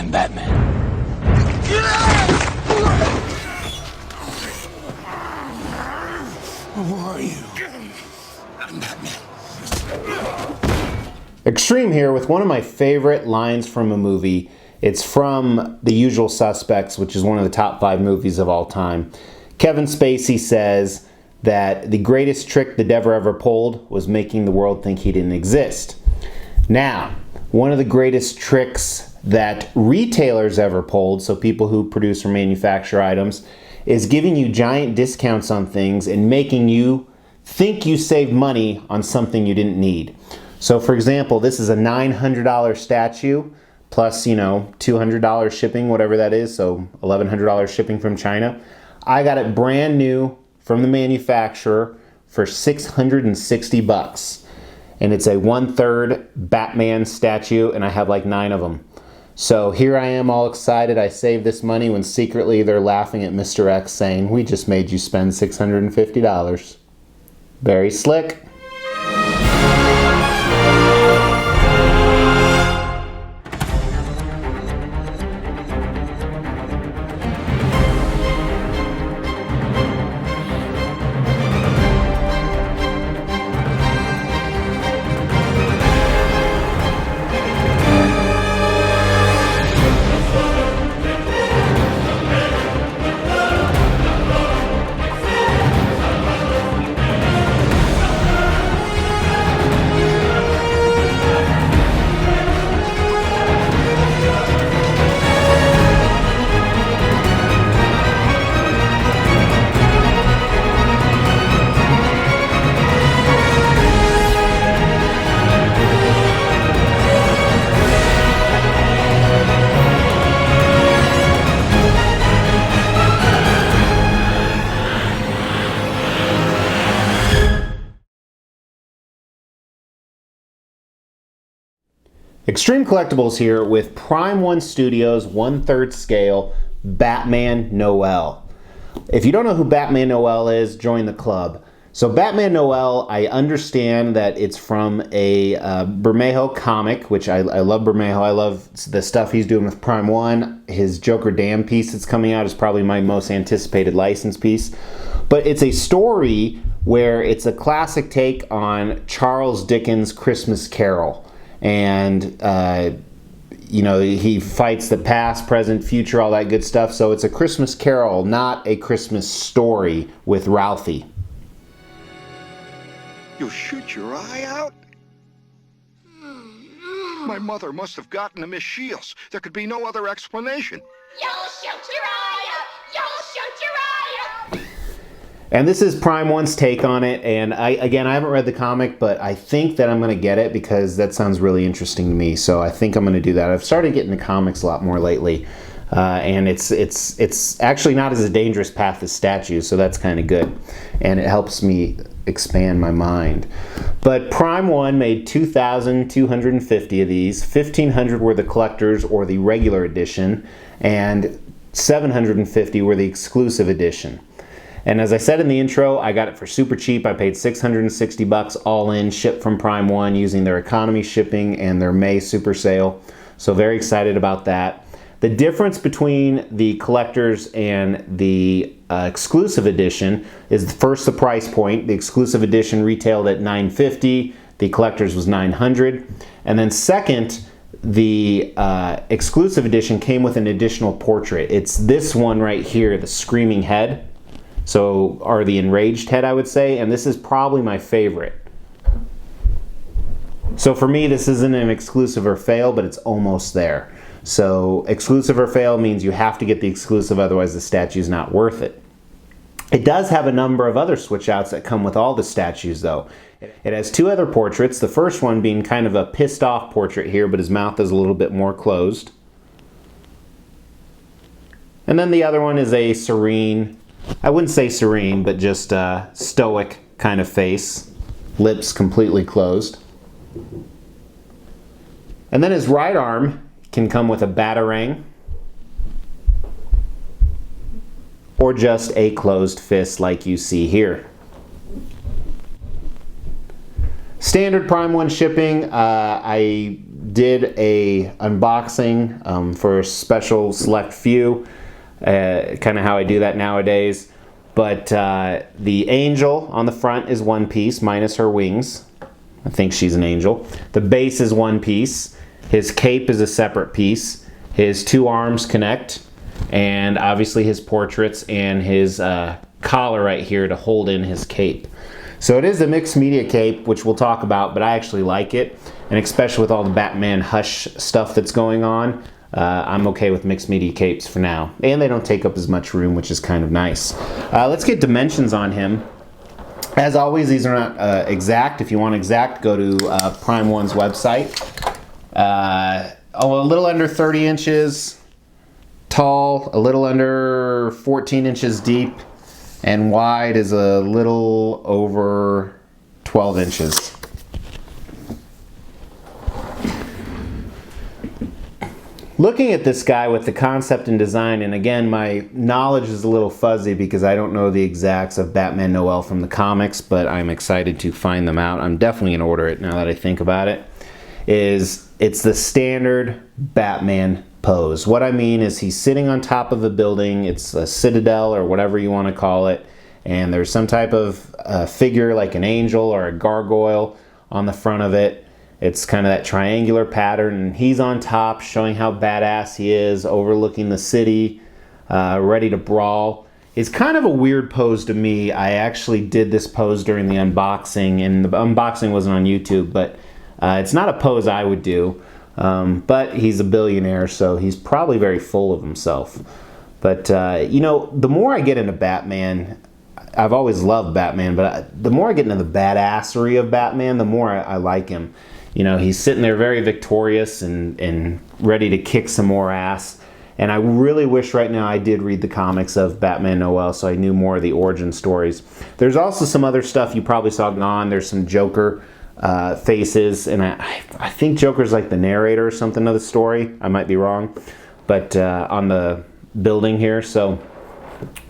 I'm Batman. Who are you? I'm Batman. Extreme here with one of my favorite lines from a movie. It's from The Usual Suspects, which is one of the top 5 movies of all time. Kevin Spacey says that the greatest trick the devil ever pulled was making the world think he didn't exist. Now, one of the greatest tricks that retailers ever pulled, so people who produce or manufacture items, is giving you giant discounts on things and making you think you saved money on something you didn't need. So for example, this is a $900 statue plus, $200 shipping, whatever that is, so $1,100 shipping from China. I got it brand new from the manufacturer for $660. And it's a 1/3 Batman statue, and I have like 9 of them. So here I am all excited. I saved this money when secretly they're laughing at Mr. X saying, "We just made you spend $650. Very slick. Extreme Collectibles here with Prime 1 Studios 1/3 scale Batman Noel. If you don't know who Batman Noel is, join the club. So Batman Noel, I understand that it's from a Bermejo comic, which I love Bermejo. I love the stuff he's doing with Prime 1. His Joker Damn piece that's coming out is probably my most anticipated license piece. But it's a story where it's a classic take on Charles Dickens' Christmas Carol. And, he fights the past, present, future, all that good stuff. So it's a Christmas Carol, not a Christmas story with Ralphie. You'll shoot your eye out? My mother must have gotten to Miss Shields. There could be no other explanation. You'll shoot your eye out! You'll shoot your eye out! And this is Prime 1's take on it, and I haven't read the comic, but I think that I'm going to get it because that sounds really interesting to me, so I think I'm going to do that. I've started getting the comics a lot more lately, and it's actually not as a dangerous path as statues, so that's kind of good, and it helps me expand my mind. But Prime 1 made 2,250 of these. 1,500 were the collectors or the regular edition, and 750 were the exclusive edition. And as I said in the intro, I got it for super cheap. I paid $660 all in, shipped from Prime 1 using their economy shipping and their May super sale. So very excited about that. The difference between the collectors and the exclusive edition is first the price point. The exclusive edition retailed at $950. The collectors was $900. And then second, the exclusive edition came with an additional portrait. It's this one right here, the screaming head. Or the enraged head, I would say, and this is probably my favorite. So for me, this isn't an exclusive or fail, but it's almost there. So exclusive or fail means you have to get the exclusive, otherwise the statue's not worth it. It does have a number of other switch outs that come with all the statues though. It has 2 other portraits, the first one being kind of a pissed off portrait here, but his mouth is a little bit more closed. And then the other one is a serene, I wouldn't say serene, but just a stoic kind of face. Lips completely closed. And then his right arm can come with a batarang or just a closed fist like you see here. Standard Prime 1 shipping. I did a unboxing for a special select few, kind of how I do that nowadays. But the angel on the front is one piece minus her wings. I think she's an angel. The base is one piece. His cape is a separate piece. His two arms connect, and obviously his portraits and his collar right here to hold in his cape. So it is a mixed media cape, which we'll talk about, but I actually like it, and especially with all the Batman Hush stuff that's going on, I'm okay with mixed media capes for now. And they don't take up as much room, which is kind of nice. Let's get dimensions on him. As always, these are not exact. If you want exact, go to Prime One's website. A little under 30 inches tall, a little under 14 inches deep, and wide is a little over 12 inches. Looking at this guy with the concept and design, and again, my knowledge is a little fuzzy because I don't know the exacts of Batman Noel from the comics, but I'm excited to find them out. I'm definitely going to order it now that I think about it. It's the standard Batman pose. What I mean is he's sitting on top of a building. It's a citadel or whatever you want to call it, and there's some type of figure like an angel or a gargoyle on the front of it. It's kind of that triangular pattern, and he's on top showing how badass he is, overlooking the city, ready to brawl. It's kind of a weird pose to me. I actually did this pose during the unboxing, and the unboxing wasn't on YouTube, but it's not a pose I would do. But he's a billionaire, so he's probably very full of himself. But, you know, the more I get into Batman, I've always loved Batman, but the more I get into the badassery of Batman, the more I like him. You know, he's sitting there very victorious and ready to kick some more ass. And I really wish right now I did read the comics of Batman Noel so I knew more of the origin stories. There's also some other stuff you probably saw gone. There's some Joker faces, and I think Joker's like the narrator or something of the story. I might be wrong, but on the building here. So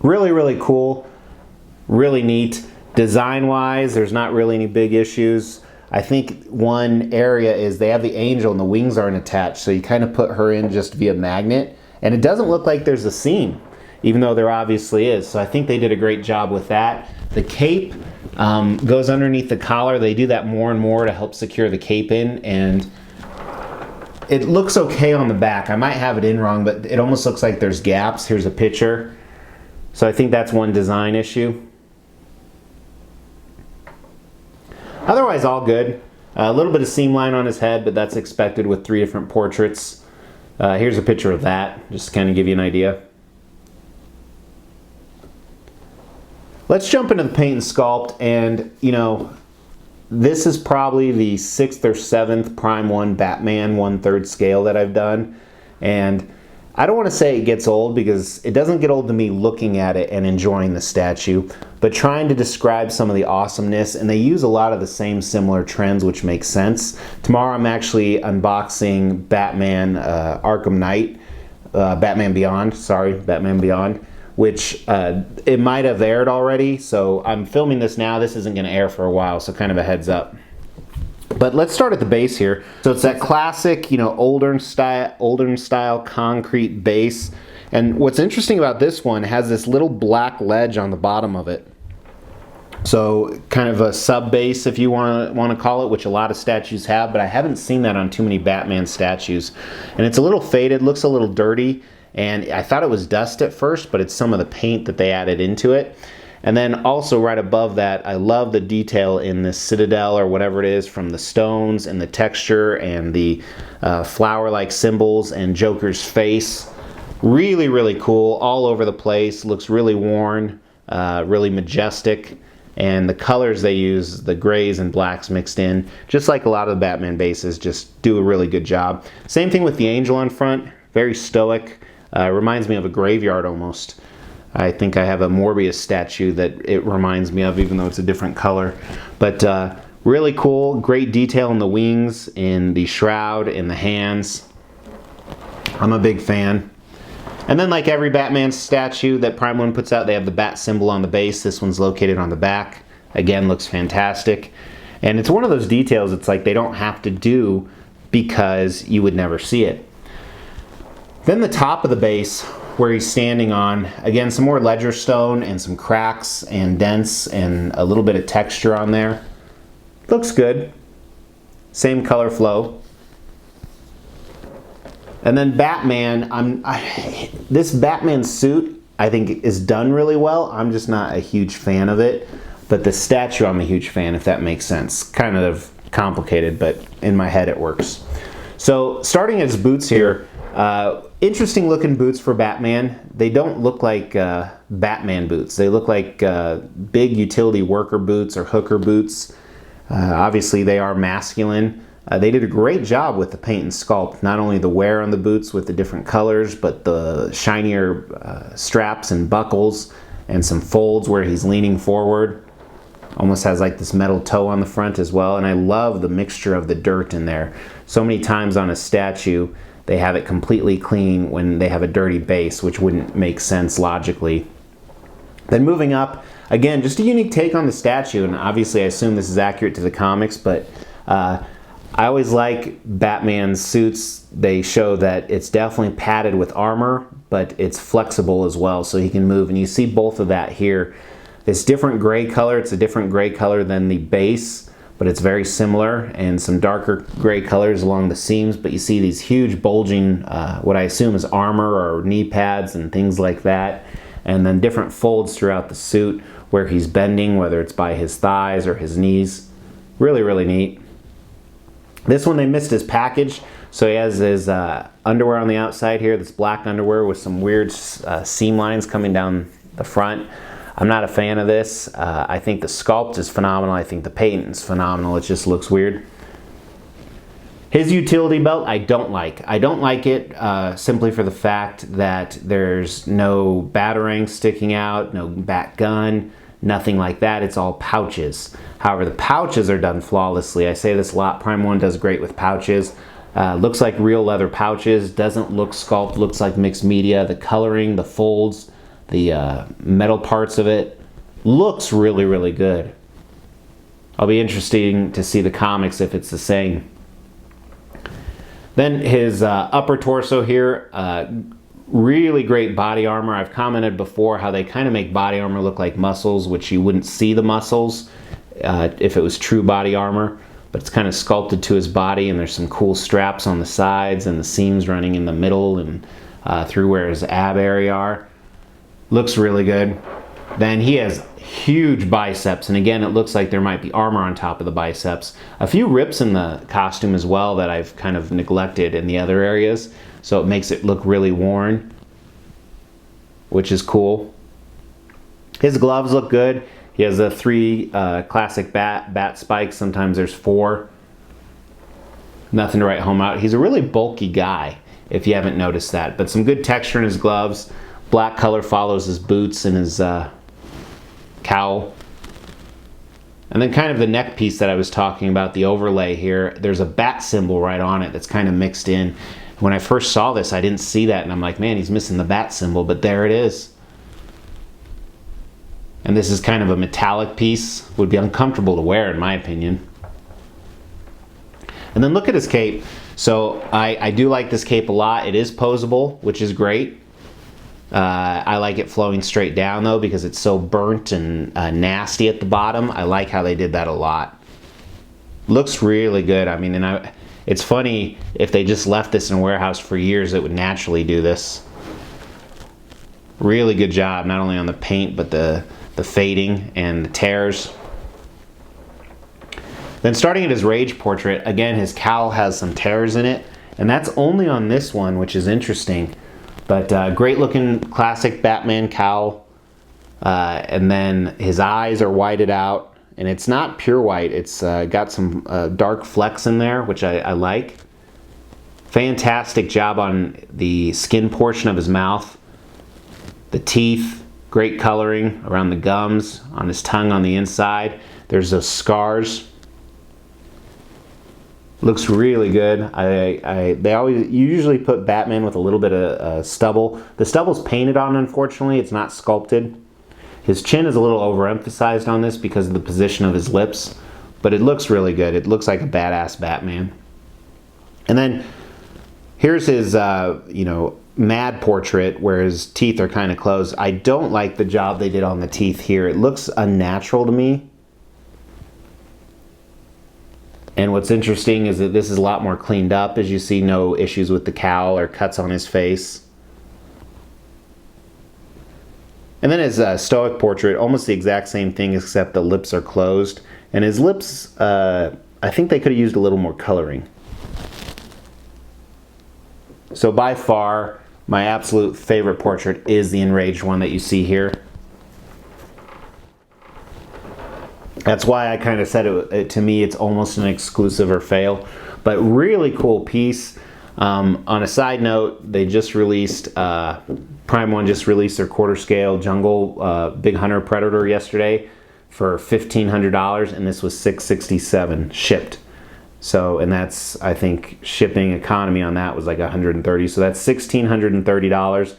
really, really cool, really neat. Design-wise, there's not really any big issues. I think one area is they have the angel and the wings aren't attached, so you kind of put her in just via magnet, and it doesn't look like there's a seam, even though there obviously is. So I think they did a great job with that. The cape goes underneath the collar. They do that more and more to help secure the cape in, and it looks okay on the back. I might have it in wrong, but it almost looks like there's gaps. Here's a picture. So I think that's one design issue. Otherwise, all good. A little bit of seam line on his head, but that's expected with 3 different portraits. Here's a picture of that, just to kind of give you an idea. Let's jump into the paint and sculpt, and you know, this is probably the 6th or 7th Prime 1 Batman 1/3 scale that I've done, and I don't want to say it gets old because it doesn't get old to me looking at it and enjoying the statue, but trying to describe some of the awesomeness, and they use a lot of the same similar trends, which makes sense. Tomorrow I'm actually unboxing Batman Arkham Knight, Batman Beyond, which it might have aired already, so I'm filming this now. This isn't going to air for a while, so kind of a heads up. But let's start at the base here. So it's that classic, you know, older style concrete base. And what's interesting about this one, it has this little black ledge on the bottom of it. So kind of a sub base, if you want to call it, which a lot of statues have, but I haven't seen that on too many Batman statues. And it's a little faded, looks a little dirty, and I thought it was dust at first, but it's some of the paint that they added into it. And then also right above that, I love the detail in this citadel or whatever it is, from the stones and the texture and the flower-like symbols and Joker's face. Really, really cool, all over the place. Looks really worn, really majestic. And the colors they use, the grays and blacks mixed in, just like a lot of the Batman bases, just do a really good job. Same thing with the angel on front, very stoic. Reminds me of a graveyard almost. I think I have a Morbius statue that it reminds me of, even though it's a different color. But really cool, great detail in the wings, in the shroud, in the hands. I'm a big fan. And then like every Batman statue that Prime 1 puts out, they have the bat symbol on the base. This one's located on the back. Again, looks fantastic. And it's one of those details, it's like they don't have to do because you would never see it. Then the top of the base, where he's standing on, again, some more ledger stone and some cracks and dents and a little bit of texture on there. Looks good. Same color flow. And then Batman, this Batman suit I think is done really well. I'm just not a huge fan of it, but the statue I'm a huge fan, if that makes sense. Kind of complicated, but in my head it works. So starting at his boots here, interesting looking boots for Batman. They don't look like Batman boots. They look like big utility worker boots or hooker boots. Obviously they are masculine. They did a great job with the paint and sculpt. Not only the wear on the boots with the different colors, but the shinier straps and buckles and some folds where he's leaning forward. Almost has like this metal toe on the front as well. And I love the mixture of the dirt in there. So many times on a statue, they have it completely clean when they have a dirty base, which wouldn't make sense logically. Then moving up, again, just a unique take on the statue, and obviously I assume this is accurate to the comics, but I always like Batman's suits. They show that it's definitely padded with armor, but it's flexible as well, so he can move, and you see both of that here. This different gray color, it's a different gray color than the base, but it's very similar, and some darker gray colors along the seams, but you see these huge bulging, what I assume is armor or knee pads and things like that, and then different folds throughout the suit where he's bending, whether it's by his thighs or his knees. Really, really neat. This one they missed his package, so he has his underwear on the outside here, this black underwear with some weird seam lines coming down the front. I'm not a fan of this. I think the sculpt is phenomenal. I think the paint is phenomenal. It just looks weird. His utility belt I don't like. I don't like it simply for the fact that there's no batarang sticking out, no bat gun, nothing like that. It's all pouches. However, the pouches are done flawlessly. I say this a lot. Prime 1 does great with pouches. Looks like real leather pouches. Doesn't look sculpt. Looks like mixed media. The coloring, the folds, the metal parts of it looks really, really good. I'll be interested to see the comics if it's the same. Then his upper torso here, really great body armor. I've commented before how they kind of make body armor look like muscles, which you wouldn't see the muscles if it was true body armor, but it's kind of sculpted to his body, and there's some cool straps on the sides and the seams running in the middle and through where his ab area are. Looks really good. Then he has huge biceps, and again, it looks like there might be armor on top of the biceps. A few rips in the costume as well that I've kind of neglected in the other areas, so it makes it look really worn, which is cool. His gloves look good. He has the 3 classic bat spikes. Sometimes there's 4. Nothing to write home about. He's a really bulky guy, if you haven't noticed that, but some good texture in his gloves. Black color follows his boots and his cowl. And then kind of the neck piece that I was talking about, the overlay here, there's a bat symbol right on it that's kind of mixed in. When I first saw this, I didn't see that, and I'm like, man, he's missing the bat symbol, but there it is. And this is kind of a metallic piece. Would be uncomfortable to wear, in my opinion. And then look at his cape. So I do like this cape a lot. It is posable, which is great. I like it flowing straight down though, because it's so burnt and nasty at the bottom. I like how they did that a lot. Looks really good. I mean, it's funny, if they just left this in a warehouse for years, it would naturally do this. Really good job, not only on the paint, but the fading and the tears. Then starting at his rage portrait, again, his cowl has some tears in it, and that's only on this one, which is interesting. But great looking classic Batman cowl. And then his eyes are whited out, and it's not pure white. It's got some dark flecks in there, which I like. Fantastic job on the skin portion of his mouth. The teeth, great coloring around the gums, on his tongue on the inside. There's those scars. Looks really good. You usually put Batman with a little bit of stubble. The stubble's painted on, unfortunately. It's not sculpted. His chin is a little overemphasized on this because of the position of his lips, but it looks really good. It looks like a badass Batman. And then here's his, you know, mad portrait where his teeth are kind of closed. I don't like the job they did on the teeth here. It looks unnatural to me. And what's interesting is that this is a lot more cleaned up. As you see, no issues with the cowl or cuts on his face. And then his stoic portrait, almost the exact same thing except the lips are closed. And his lips, I think they could have used a little more coloring. So by far, my absolute favorite portrait is the enraged one that you see here. That's why I kind of said to me it's almost an exclusive or fail. But really cool piece. On a side note, they just released, Prime One just released their quarter scale jungle big hunter predator yesterday for $1,500, and this was $667 shipped. So, and that's, I think, shipping economy on that was like $130. So that's $1,630.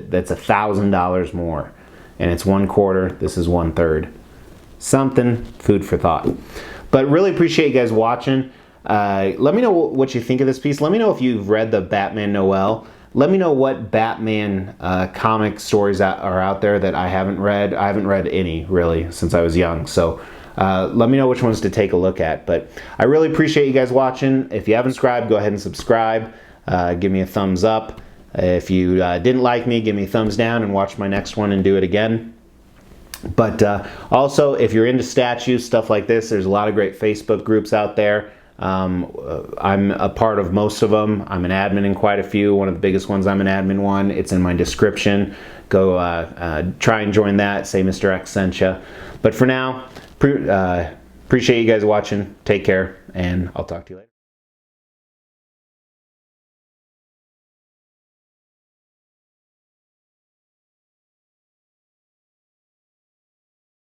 That's $1,000 more. And it's 1/4. This is 1/3. Something, food for thought. But really appreciate you guys watching. Let me know what you think of this piece. Let me know if you've read the Batman Noel. Let me know what Batman comic stories are out there that I haven't read. I haven't read any, really, since I was young. So let me know which ones to take a look at. But I really appreciate you guys watching. If you haven't subscribed, go ahead and subscribe. Give me a thumbs up. If you didn't like me, give me a thumbs down and watch my next one and do it again. But also, if you're into statues, stuff like this, there's a lot of great Facebook groups out there. I'm a part of most of them. I'm an admin in quite a few. One of the biggest ones, I'm an admin one. It's in my description. Go try and join that. Say Mr. X sent you. But for now, appreciate you guys watching. Take care, and I'll talk to you later.